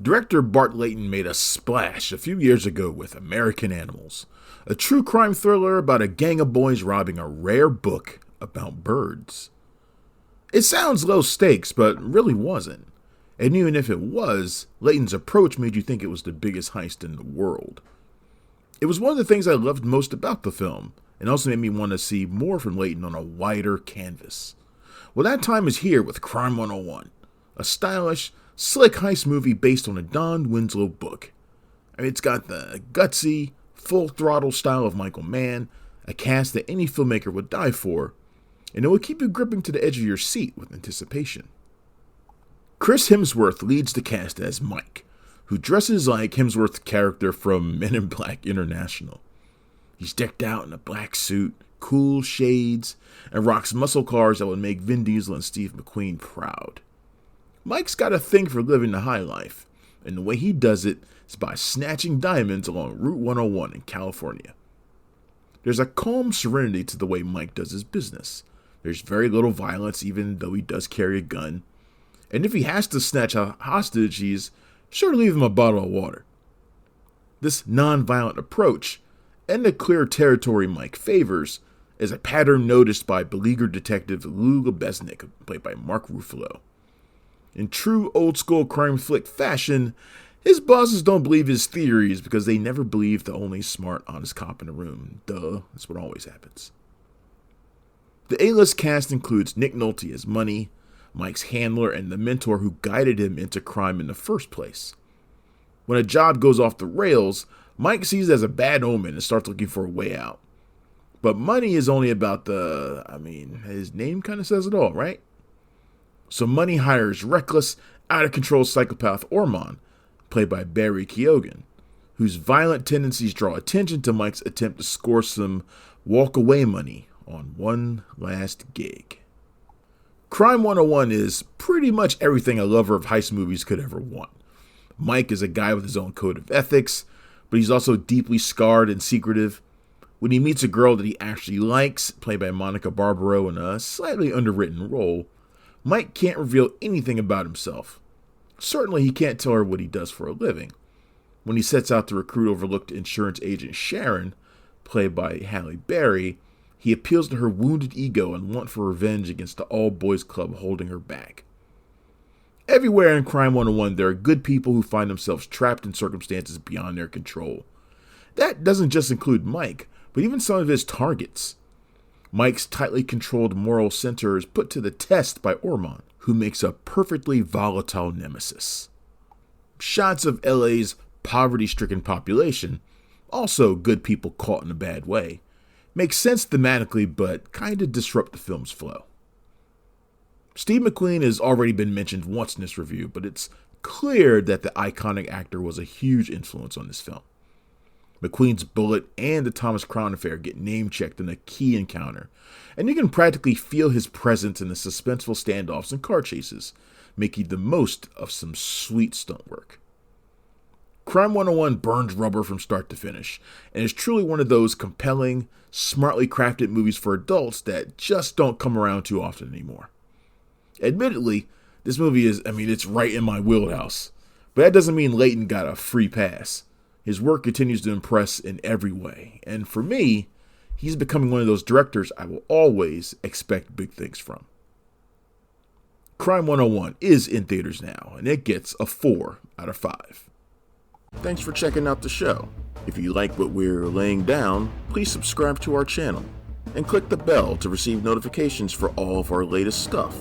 Director Bart Layton made a splash a few years ago with American Animals, a true crime thriller about a gang of boys robbing a rare book about birds. It sounds low stakes, but really wasn't. And even if it was, Layton's approach made you think it was the biggest heist in the world. It was one of the things I loved most about the film, and also made me want to see more from Layton on a wider canvas. Well, that time is here with Crime 101, a stylish, slick heist movie based on a Don Winslow book. It's got the gutsy, full-throttle style of Michael Mann, a cast that any filmmaker would die for, and it will keep you gripping to the edge of your seat with anticipation. Chris Hemsworth leads the cast as Mike, who dresses like Hemsworth's character from Men in Black International. He's decked out in a black suit, cool shades, and rocks muscle cars that would make Vin Diesel and Steve McQueen proud. Mike's got a thing for living the high life, and the way he does it is by snatching diamonds along Route 101 in California. There's a calm serenity to the way Mike does his business. There's very little violence, even though he does carry a gun. And if he has to snatch a hostage, he's sure to leave him a bottle of water. This non-violent approach, and the clear territory Mike favors, is a pattern noticed by beleaguered detective Lou Lebesnick, played by Mark Ruffalo. In true old-school crime flick fashion, his bosses don't believe his theories because they never believe the only smart, honest cop in the room. Duh, that's what always happens. The A-list cast includes Nick Nolte as Money, Mike's handler and the mentor who guided him into crime in the first place. When a job goes off the rails, Mike sees it as a bad omen and starts looking for a way out. But Money is only about his name kind of says it all, right? So Money hires reckless, out-of-control psychopath Ormond, played by Barry Keoghan, whose violent tendencies draw attention to Mike's attempt to score some walk-away money on one last gig. Crime 101 is pretty much everything a lover of heist movies could ever want. Mike is a guy with his own code of ethics, but he's also deeply scarred and secretive. When he meets a girl that he actually likes, played by Monica Barbaro in a slightly underwritten role, Mike can't reveal anything about himself. Certainly he can't tell her what he does for a living. When he sets out to recruit overlooked insurance agent Sharon, played by Halle Berry, he appeals to her wounded ego and want for revenge against the all-boys club holding her back. Everywhere in Crime 101, there are good people who find themselves trapped in circumstances beyond their control. That doesn't just include Mike, but even some of his targets. Mike's tightly controlled moral center is put to the test by Ormond, who makes a perfectly volatile nemesis. Shots of LA's poverty-stricken population, also good people caught in a bad way, make sense thematically but kinda disrupt the film's flow. Steve McQueen has already been mentioned once in this review, but it's clear that the iconic actor was a huge influence on this film. McQueen's bullet and the Thomas Crown affair get name-checked in a key encounter, and you can practically feel his presence in the suspenseful standoffs and car chases, making the most of some sweet stunt work. Crime 101 burns rubber from start to finish, and is truly one of those compelling, smartly crafted movies for adults that just don't come around too often anymore. Admittedly, this movie it's right in my wheelhouse, but that doesn't mean Layton got a free pass. His work continues to impress in every way, and for me, he's becoming one of those directors I will always expect big things from. Crime 101 is in theaters now, and it gets a 4 out of 5. Thanks for checking out the show. If you like what we're laying down, please subscribe to our channel and click the bell to receive notifications for all of our latest stuff.